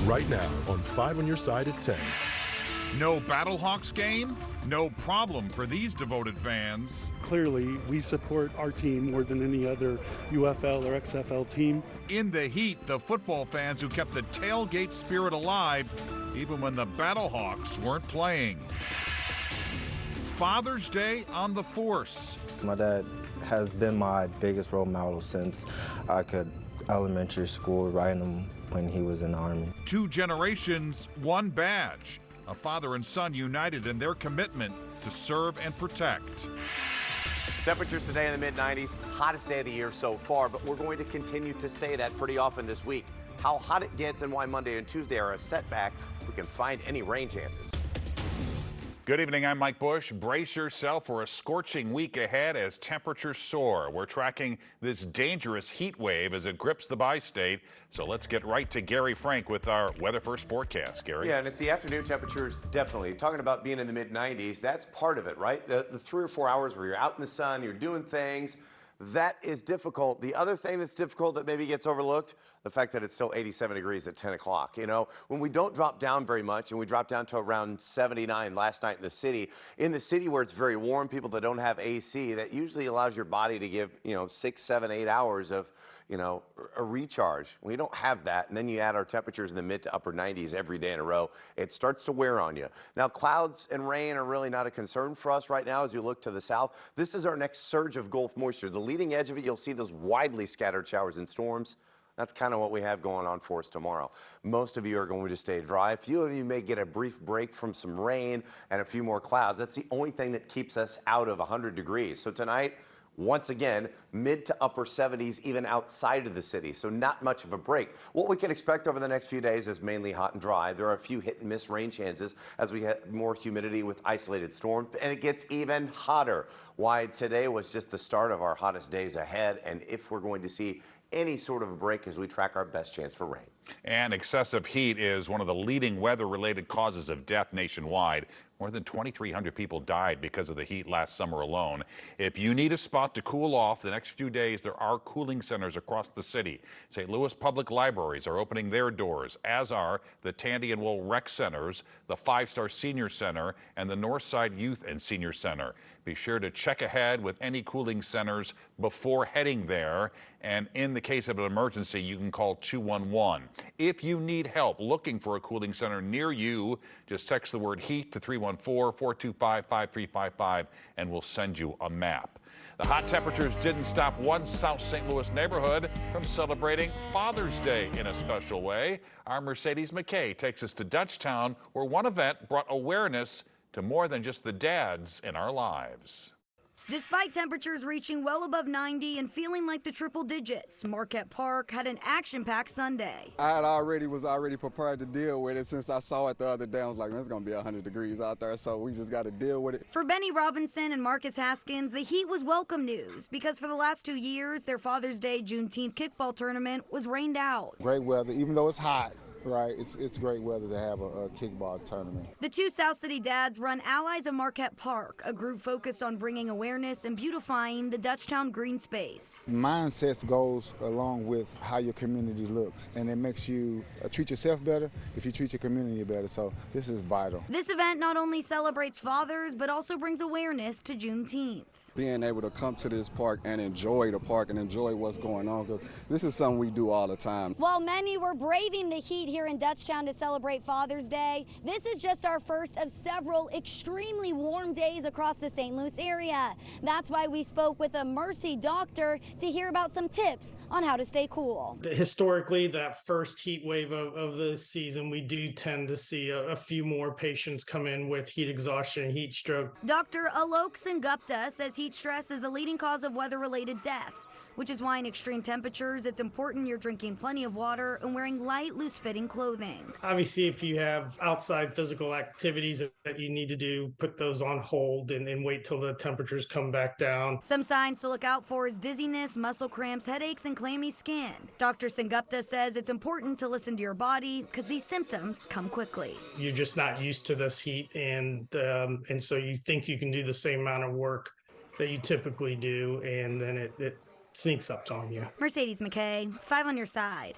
right now on 5 on Your Side at 10. No Battlehawks game? No problem for these devoted fans. Clearly, we support our team more than any other UFL or XFL team. In the heat, the football fans who kept the tailgate spirit alive even when the Battlehawks weren't playing. Father's Day on the Force. My dad has been my biggest role model since I could elementary school, riding him when he was in the Army. 2 generations, 1 badge. A father and son united in their commitment to serve and protect. Temperatures today in the mid-90s, hottest day of the year so far, but we're going to continue to say that pretty often this week. How hot it gets and why Monday and Tuesday are a setback, we can find any rain chances. Good evening, I'm Mike Bush. Brace yourself for a scorching week ahead as temperatures soar. We're tracking this dangerous heat wave as it grips the bi-state. So let's get right to Gary Frank with our Weather First forecast. Gary? Yeah, and it's the afternoon temperatures, definitely. Talking about being in the mid-90s, that's part of it, right? The 3 or 4 hours where you're out in the sun, you're doing things, that is difficult. The other thing that's difficult that maybe gets overlooked, the fact that it's still 87 degrees at 10 o'clock. You know, when we don't drop down very much, and we drop down to around 79 last night in the city where it's very warm, people that don't have AC, that usually allows your body to give, 6, 7, 8 hours of, a recharge. We don't have that, and then you add our temperatures in the mid to upper 90s every day in a row, it starts to wear on you. Now, clouds and rain are really not a concern for us right now as you look to the south. This is our next surge of Gulf moisture. The leading edge of it, you'll see those widely scattered showers and storms. That's kind of what we have going on for us tomorrow. Most of you are going to stay dry. A few of you may get a brief break from some rain and a few more clouds. That's the only thing that keeps us out of 100 degrees. So tonight, once again, mid to upper 70s even outside of the city, so not much of a break. What we can expect over the next few days is mainly hot and dry. There are a few hit and miss rain chances as we have more humidity with isolated storms, and it gets even hotter. Why today was just the start of our hottest days ahead, and if we're going to see any sort of a break as we track our best chance for rain. And excessive heat is one of the leading weather-related causes of death nationwide. More than 2,300 people died because of the heat last summer alone. If you need a spot to cool off the next few days, there are cooling centers across the city. St. Louis Public Libraries are opening their doors, as are the Tandy and Wool Rec Centers, the 5-Star Senior Center, and the Northside Youth and Senior Center. Be sure to check ahead with any cooling centers before heading there. And in the case of an emergency, you can call 211. If you need help looking for a cooling center near you, just text the word HEAT to 314-425-5355 and we'll send you a map. The hot temperatures didn't stop one South St. Louis neighborhood from celebrating Father's Day in a special way. Our Mercedes McKay takes us to Dutchtown, where one event brought awareness to more than just the dads in our lives. Despite temperatures reaching well above 90 and feeling like the triple digits, Marquette Park had an action-packed Sunday. I was already prepared to deal with it since I saw it the other day. I was like, man, it's going to be 100 degrees out there, so we just got to deal with it. For Benny Robinson and Marcus Haskins, the heat was welcome news because for the last 2 years, their Father's Day Juneteenth kickball tournament was rained out. Great weather, even though it's hot. Right, it's great weather to have a kickball tournament. The 2 South City dads run Allies of Marquette Park, a group focused on bringing awareness and beautifying the Dutchtown green space. Mindset goes along with how your community looks, and it makes you treat yourself better if you treat your community better, so this is vital. This event not only celebrates fathers, but also brings awareness to Juneteenth. Being able to come to this park and enjoy the park and enjoy what's going on, because this is something we do all the time. While many were braving the heat here in Dutchtown to celebrate Father's Day, this is just our first of several extremely warm days across the St. Louis area. That's why we spoke with a Mercy doctor to hear about some tips on how to stay cool. Historically, that first heat wave of the season, we do tend to see a few more patients come in with heat exhaustion and heat stroke. Dr. Alok Sengupta says heat stress is the leading cause of weather-related deaths, which is why in extreme temperatures, it's important you're drinking plenty of water and wearing light, loose-fitting clothing. Obviously, if you have outside physical activities that you need to do, put those on hold and wait till the temperatures come back down. Some signs to look out for is dizziness, muscle cramps, headaches, and clammy skin. Dr. Sengupta says it's important to listen to your body because these symptoms come quickly. You're just not used to this heat, and so you think you can do the same amount of work that you typically do, and then it sneaks up on you. Mercedes McKay, 5 on your side.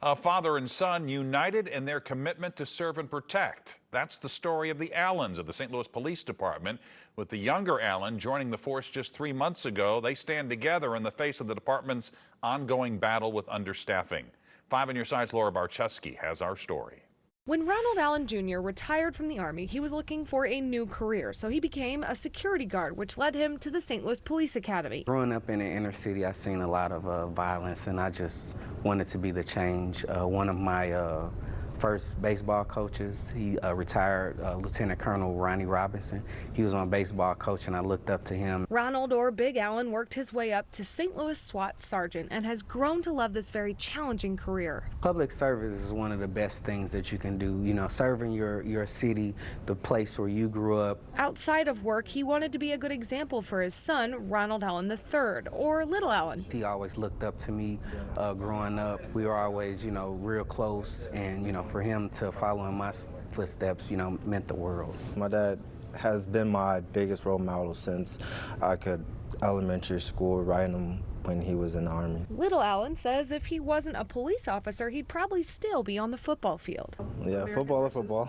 A father and son united in their commitment to serve and protect. That's the story of the Allens of the St. Louis Police Department. With the younger Allen joining the force just 3 months ago, they stand together in the face of the department's ongoing battle with understaffing. 5 on your side's Laura Barczewski has our story. When Ronald Allen Jr. retired from the Army, he was looking for a new career, so he became a security guard, which led him to the St. Louis Police Academy. Growing up in the inner city, I've seen a lot of violence, and I just wanted to be the change. One of my first baseball coaches, he retired, Lieutenant Colonel Ronnie Robinson. He was my baseball coach, and I looked up to him. Ronald, or Big Allen, worked his way up to St. Louis SWAT Sergeant and has grown to love this very challenging career. Public service is one of the best things that you can do, you know, serving your city, the place where you grew up. Outside of work, he wanted to be a good example for his son, Ronald Allen III, or Little Allen. He always looked up to me growing up. We were always, you know, real close, and, you know, for him to follow in my footsteps, you know, meant the world. My dad has been my biggest role model since I could elementary school, riding him when he was in the Army. Little Allen says if he wasn't a police officer, he'd probably still be on the football field. Yeah, football.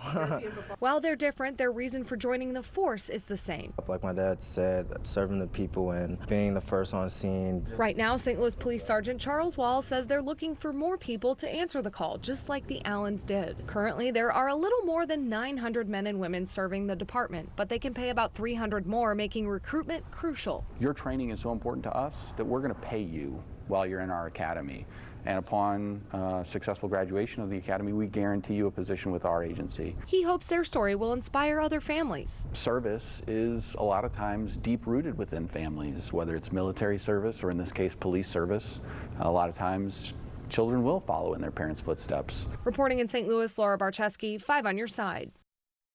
While they're different, their reason for joining the force is the same. Like my dad said, serving the people and being the first on scene. Right now, St. Louis Police Sergeant Charles Wall says they're looking for more people to answer the call, just like the Allens did. Currently, there are a little more than 900 men and women serving the department, but they can pay about 300 more, making recruitment crucial. Your training is so important to us that we're going to pay you while you're in our academy. And upon successful graduation of the academy, we guarantee you a position with our agency. He hopes their story will inspire other families. Service is a lot of times deep-rooted within families, whether it's military service or in this case police service. A lot of times children will follow in their parents' footsteps. Reporting in St. Louis, Laura Barczewski, 5 on your side.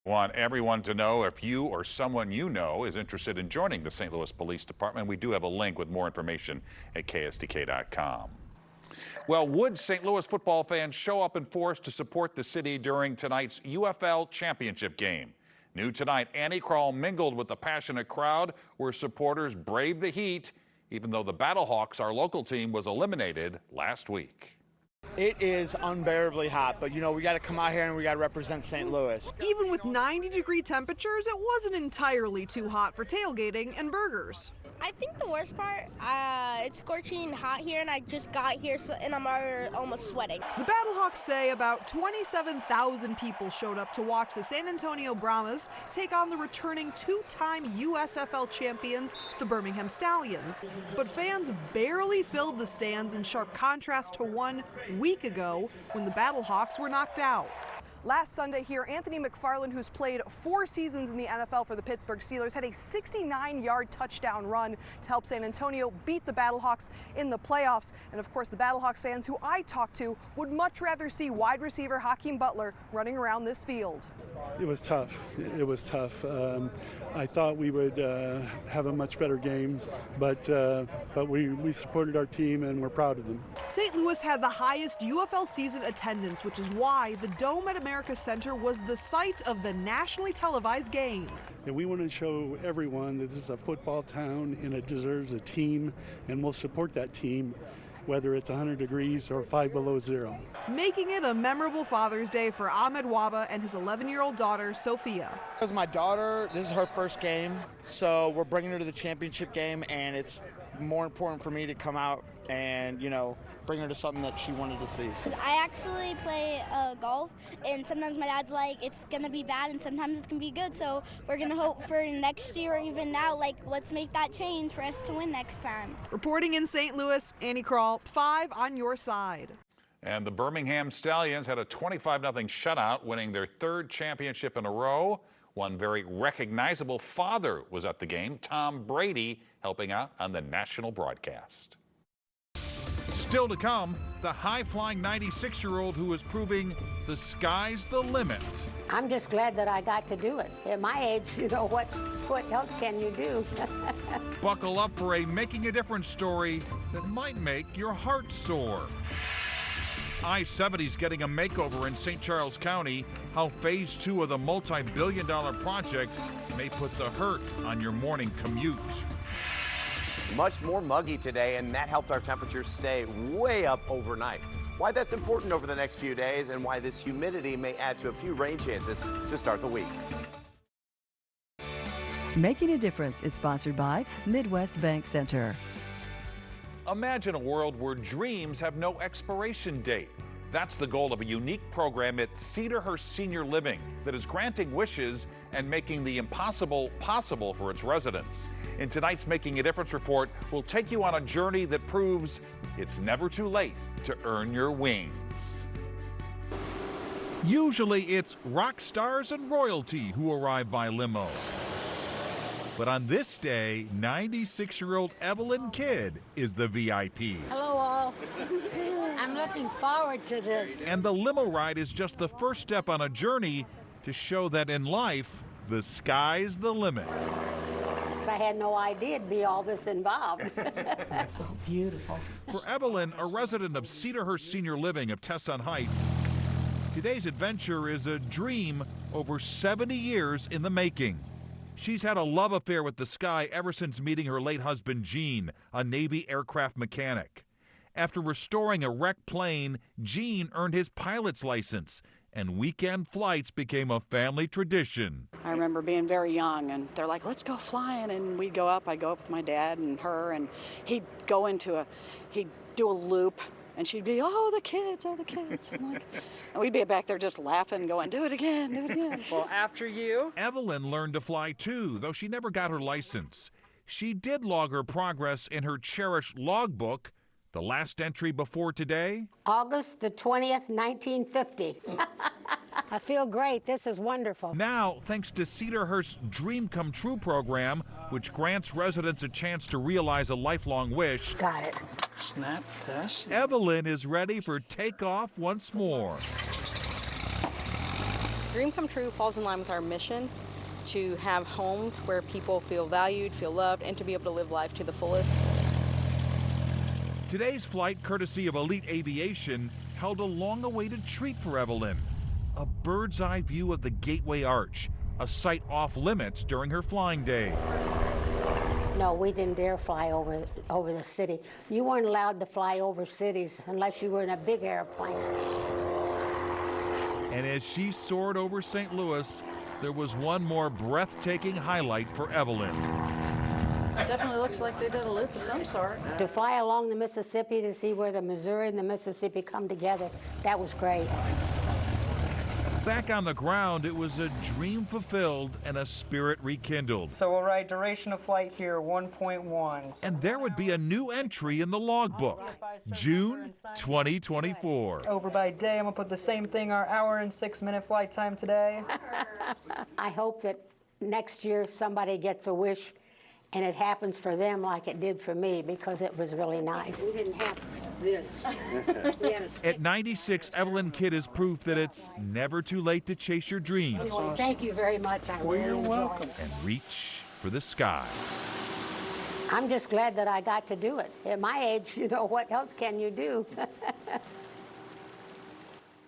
Want everyone to know if you or someone you know is interested in joining the St. Louis Police Department. We do have a link with more information at KSDK.com. Well, would St. Louis football fans show up in force to support the city during tonight's UFL championship game? New tonight, Annie Krall mingled with the passionate crowd where supporters braved the heat, even though the Battlehawks, our local team, was eliminated last week. It is unbearably hot, but you know, we got to come out here and we got to represent St. Louis. Even with 90-degree temperatures, it wasn't entirely too hot for tailgating and burgers. I think the worst part, it's scorching hot here, and I just got here, and I'm almost sweating. The Battlehawks say about 27,000 people showed up to watch the San Antonio Brahmas take on the returning 2-time USFL champions, the Birmingham Stallions. But fans barely filled the stands, in sharp contrast to 1 week ago when the Battlehawks were knocked out. Last Sunday here, Anthony McFarland, who's played 4 seasons in the NFL for the Pittsburgh Steelers, had a 69-yard touchdown run to help San Antonio beat the Battlehawks in the playoffs. And of course, the Battlehawks fans who I talked to would much rather see wide receiver Hakeem Butler running around this field. It was tough. It was tough. I thought we would have a much better game, but we supported our team and we're proud of them. St. Louis had the highest UFL season attendance, which is why the Dome at America Center was the site of the nationally televised game. And we want to show everyone that this is a football town and it deserves a team, and we'll support that team, whether it's 100 degrees or 5 below zero. Making it a memorable Father's Day for Ahmed Waba and his 11-year-old daughter, Sophia. This is my daughter. This is her first game, so we're bringing her to the championship game, and it's more important for me to come out and, you know, bring her to something that she wanted to see. I actually play golf, and sometimes my dad's like, it's going to be bad, and sometimes it's going to be good, so we're going to hope for next year or even now, like, let's make that change for us to win next time. Reporting in St. Louis, Annie Krall, 5 on your side. And the Birmingham Stallions had a 25-0 shutout, winning their 3rd championship in a row. One very recognizable father was at the game, Tom Brady, helping out on the national broadcast. Still to come, the high-flying 96-year-old who is proving the sky's the limit. I'm just glad that I got to do it. At my age, you know, what else can you do? Buckle up for a making a difference story that might make your heart soar. I-70's getting a makeover in St. Charles County. How Phase 2 of the multi-billion-dollar project may put the hurt on your morning commute. Much more muggy today, and that helped our temperatures stay way up overnight. why that's important over the next few days, and why this humidity may add to a few rain chances to start the week. Making a Difference is sponsored by Midwest Bank Center. Imagine a world where dreams have no expiration date. That's the goal of a unique program at Cedarhurst Senior Living that is granting wishes and making the impossible possible for its residents. In tonight's Making a Difference report, we'll take you on a journey that proves it's never too late to earn your wings. Usually it's rock stars and royalty who arrive by limo. But on this day, 96-year-old Evelyn Kidd is the VIP. Hello, all. I'm looking forward to this. And the limo ride is just the first step on a journey to show that in life, the sky's the limit. I had no idea it'd be all this involved. So beautiful. For Evelyn, a resident of Cedarhurst Senior Living of Tesson Heights, today's adventure is a dream over 70 years in the making. She's had a love affair with the sky ever since meeting her late husband, Gene, a Navy aircraft mechanic. After restoring a wrecked plane, Gene earned his pilot's license, and weekend flights became a family tradition. I remember being very young, and they're like, let's go flying, and we'd go up. I'd go up with my dad and her, and he'd do a loop, and she'd be, oh, the kids. I'm like, and we'd be back there just laughing, going, do it again. Well, after you. Evelyn learned to fly too, though she never got her license. She did log her progress in her cherished logbook. The last entry before today? August the 20th, 1950. I feel great. This is wonderful. Now, thanks to Cedarhurst's Dream Come True program, which grants residents a chance to realize a lifelong wish. Got it. Snap this. Evelyn is ready for takeoff once more. Dream Come True falls in line with our mission to have homes where people feel valued, feel loved, and to be able to live life to the fullest. Today's flight, courtesy of Elite Aviation, held a long-awaited treat for Evelyn. A bird's-eye view of the Gateway Arch, a sight off-limits during her flying days. No, we didn't dare fly over the city. You weren't allowed to fly over cities unless you were in a big airplane. And as she soared over St. Louis, there was one more breathtaking highlight for Evelyn. It definitely looks like they did a loop of some sort. To fly along the Mississippi to see where the Missouri and the Mississippi come together, that was great. Back on the ground, it was a dream fulfilled and a spirit rekindled. So we'll write duration of flight here, 1.1. And there would be a new entry in the logbook, June 2024. Over by day, I'm gonna put the same thing, our hour and 6-minute flight time today. I hope that next year somebody gets a wish and it happens for them like it did for me, because it was really nice. We didn't have this. We had a stick. At 96, Evelyn Kidd is proof that it's never too late to chase your dreams. Anyway, thank you very much. I really You're enjoyed welcome. it. And reach for the sky. I'm just glad that I got to do it. At my age, you know, what else can you do?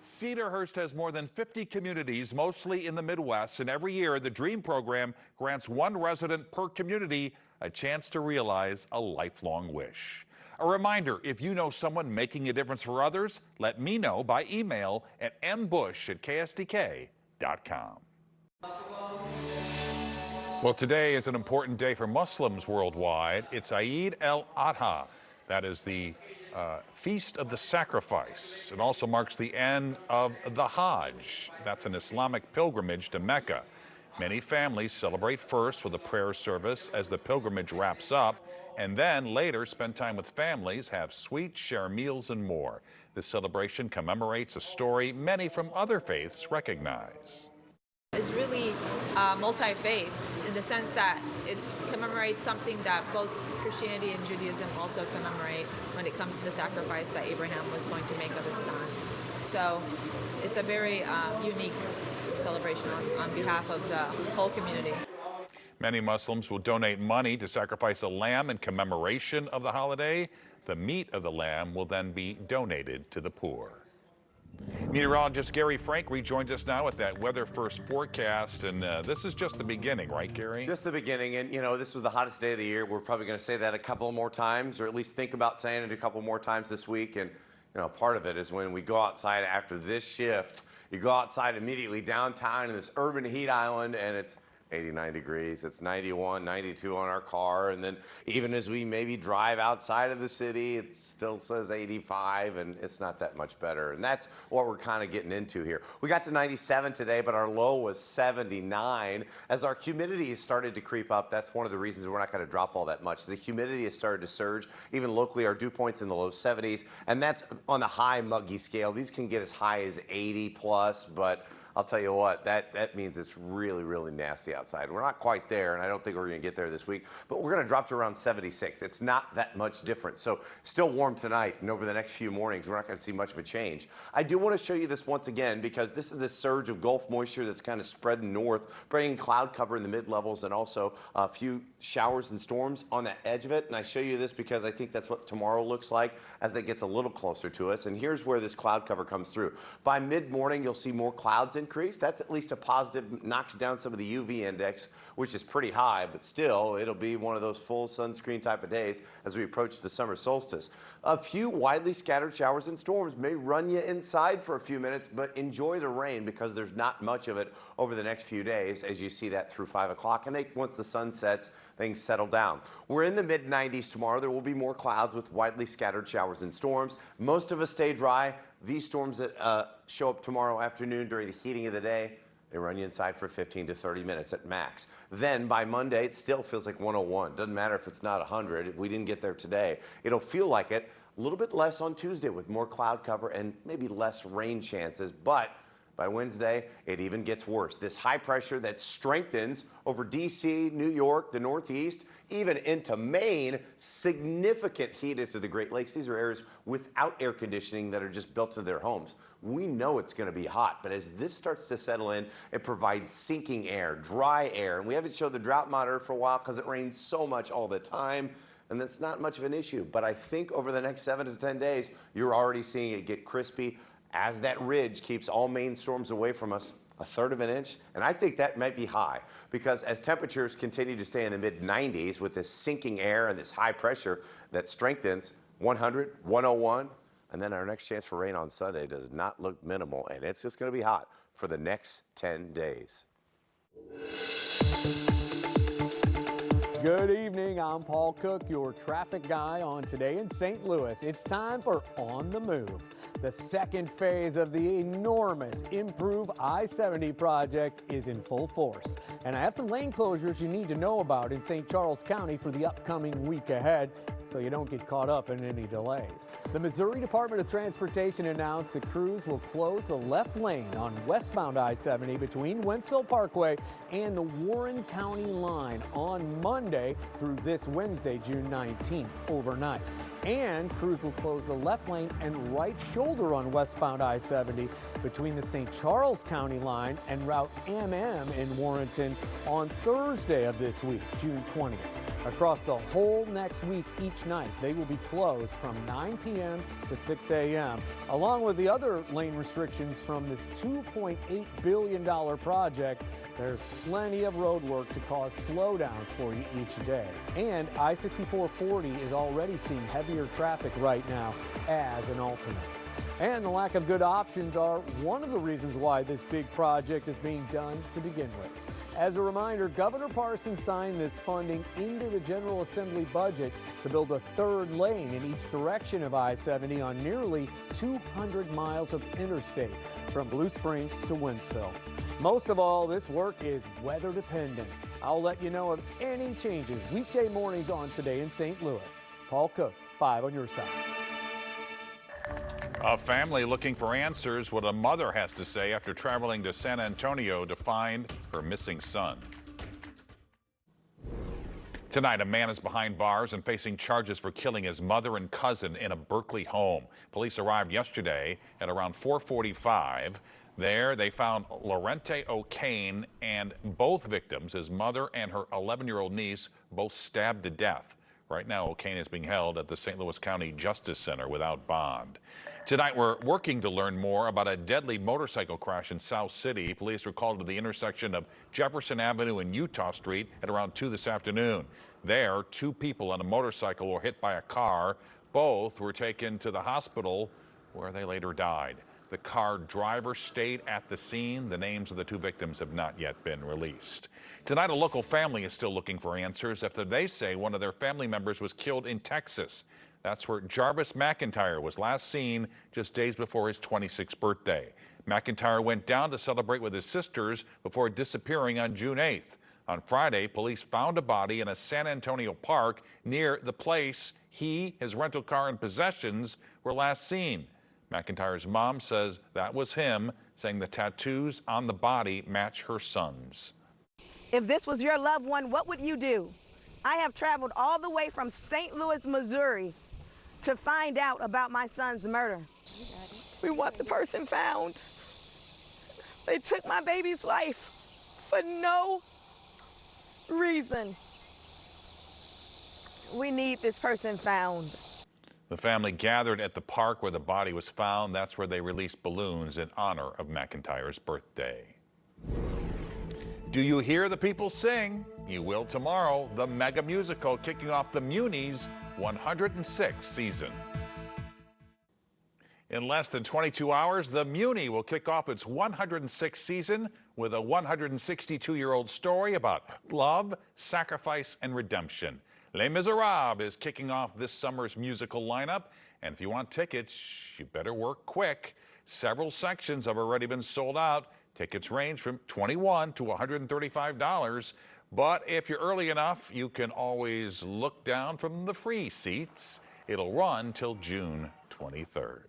Cedarhurst has more than 50 communities, mostly in the Midwest, and every year the DREAM program grants one resident per community a chance to realize a lifelong wish. A reminder, if you know someone making a difference for others, let me know by email at mbush@ksdk.com. Well, today is an important day for Muslims worldwide. It's Eid al-Adha. That is the Feast of the Sacrifice. It also marks the end of the Hajj. That's an Islamic pilgrimage to Mecca. Many families celebrate first with a prayer service as the pilgrimage wraps up, and then later spend time with families, have sweets, share meals, and more. This celebration commemorates a story many from other faiths recognize. It's really multi-faith in the sense that it commemorates something that both Christianity and Judaism also commemorate when it comes to the sacrifice that Abraham was going to make of his son. So it's a very unique celebration on behalf of the whole community. Many Muslims will donate money to sacrifice a lamb in commemoration of the holiday. The meat of the lamb will then be donated to the poor. Meteorologist Gary Frank rejoins us now with that Weather First forecast, and this is just the beginning, right, Gary? Just the beginning, and you know, this was the hottest day of the year. We're probably going to say that a couple more times, or at least think about saying it a couple more times this week, and part of it is when we go outside after this shift, you go outside immediately downtown in this urban heat island, and it's 89 degrees. It's 91, 92 on our car. And then even as we maybe drive outside of the city, it still says 85, and it's not that much better. And that's what we're kind of getting into here. We got to 97 today, but our low was 79. As our humidity has started to creep up, that's one of the reasons we're not going to drop all that much. The humidity has started to surge. Even locally, our dew point's in the low 70s, and that's on the high muggy scale. These can get as high as 80 plus, but I'll tell you what, that means it's really, really nasty outside. We're not quite there, and I don't think we're going to get there this week, but we're going to drop to around 76. It's not that much different. So still warm tonight, and over the next few mornings, we're not going to see much of a change. I do want to show you this once again because this is the surge of Gulf moisture that's kind of spreading north, bringing cloud cover in the mid-levels and also a few showers and storms on the edge of it. And I show you this because I think that's what tomorrow looks like as that gets a little closer to us. And here's where this cloud cover comes through. By mid-morning, you'll see more clouds increase. That's at least a positive, knocks down some of the UV index, which is pretty high, but still, it'll be one of those full sunscreen type of days as we approach the summer solstice. A few widely scattered showers and storms may run you inside for a few minutes, but enjoy the rain because there's not much of it over the next few days as you see that through 5 o'clock. And once the sun sets, things settle down. We're in the mid-90s tomorrow. There will be more clouds with widely scattered showers and storms. Most of us stay dry. These storms that show up tomorrow afternoon during the heating of the day, they run you inside for 15 to 30 minutes at max. Then by Monday, it still feels like 101. Doesn't matter if it's not 100. If we didn't get there today, it'll feel like it. A little bit less on Tuesday with more cloud cover and maybe less rain chances, but by Wednesday, it even gets worse. This high pressure that strengthens over D.C., New York, the Northeast, even into Maine, significant heat into the Great Lakes. These are areas without air conditioning that are just built into their homes. We know it's going to be hot, but as this starts to settle in, it provides sinking air, dry air. And we haven't showed the drought monitor for a while because it rains so much all the time, and that's not much of an issue. But I think over the next 7 to 10 days, you're already seeing it get crispy as that ridge keeps all main storms away from us, 1/3 of an inch. And I think that might be high because as temperatures continue to stay in the mid-90s with this sinking air and this high pressure that strengthens 100, 101, and then our next chance for rain on Sunday does not look minimal, and it's just going to be hot for the next 10 days. Good evening, I'm Paul Cook, your traffic guy on Today in St. Louis. It's time for On the Move. The second phase of the enormous Improve I-70 project is in full force. And I have some lane closures you need to know about in St. Charles County for the upcoming week ahead, so you don't get caught up in any delays. The Missouri Department of Transportation announced the crews will close the left lane on westbound I-70 between Wentzville Parkway and the Warren County line on Monday through this Wednesday, June 19th, overnight. And crews will close the left lane and right shoulder on westbound I-70 between the St. Charles County line and Route MM in Warrenton on Thursday of this week, June 20th. Across the whole next week, each night, they will be closed from 9 p.m. to 6 a.m., along with the other lane restrictions from this $2.8 billion project. There's plenty of road work to cause slowdowns for you each day. And I-6440 is already seeing heavier traffic right now as an alternate. And the lack of good options are one of the reasons why this big project is being done to begin with. As a reminder, Governor Parson signed this funding into the General Assembly budget to build a third lane in each direction of I-70 on nearly 200 miles of interstate from Blue Springs to Wentzville. Most of all, this work is weather dependent. I'll let you know of any changes weekday mornings on Today in St. Louis. Paul Cook, 5 on your side. A family looking for answers, what a mother has to say after traveling to San Antonio to find her missing son. Tonight, a man is behind bars and facing charges for killing his mother and cousin in a Berkeley home. Police arrived yesterday at around 4:45. There, they found Lorente O'Kane and both victims, his mother and her 11-year-old niece, both stabbed to death. Right now, O'Kane is being held at the St. Louis County Justice Center without bond. Tonight, we're working to learn more about a deadly motorcycle crash in South City. Police were called to the intersection of Jefferson Avenue and Utah Street at around 2 this afternoon. There, 2 people on a motorcycle were hit by a car. Both were taken to the hospital where they later died. The car driver stayed at the scene. The names of the two victims have not yet been released. Tonight, a local family is still looking for answers after they say one of their family members was killed in Texas. That's where Jarvis McIntyre was last seen just days before his 26th birthday. McIntyre went down to celebrate with his sisters before disappearing on June 8th. On Friday, police found a body in a San Antonio park near the place he, his rental car, and possessions were last seen. McIntyre's mom says that was him, saying the tattoos on the body match her son's. If this was your loved one, what would you do? I have traveled all the way from St. Louis, Missouri to find out about my son's murder. We want the person found. They took my baby's life for no reason. We need this person found. The family gathered at the park where the body was found. That's where they released balloons in honor of McIntyre's birthday. Do you hear the people sing? You will tomorrow. The mega musical kicking off the Muni's 106th season. In less than 22 hours, the Muni will kick off its 106th season with a 162-year-old story about love, sacrifice, and redemption. Les Miserables is kicking off this summer's musical lineup, and if you want tickets, you better work quick. Several sections have already been sold out. Tickets range from $21 to $135, but if you're early enough, you can always look down from the free seats. It'll run till June 23rd.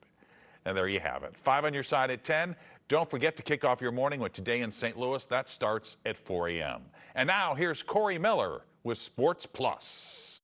And there you have it. 5 on your side at 10. Don't forget to kick off your morning with Today in St. Louis. That starts at 4 a.m. And now here's Corey Miller with Sports Plus.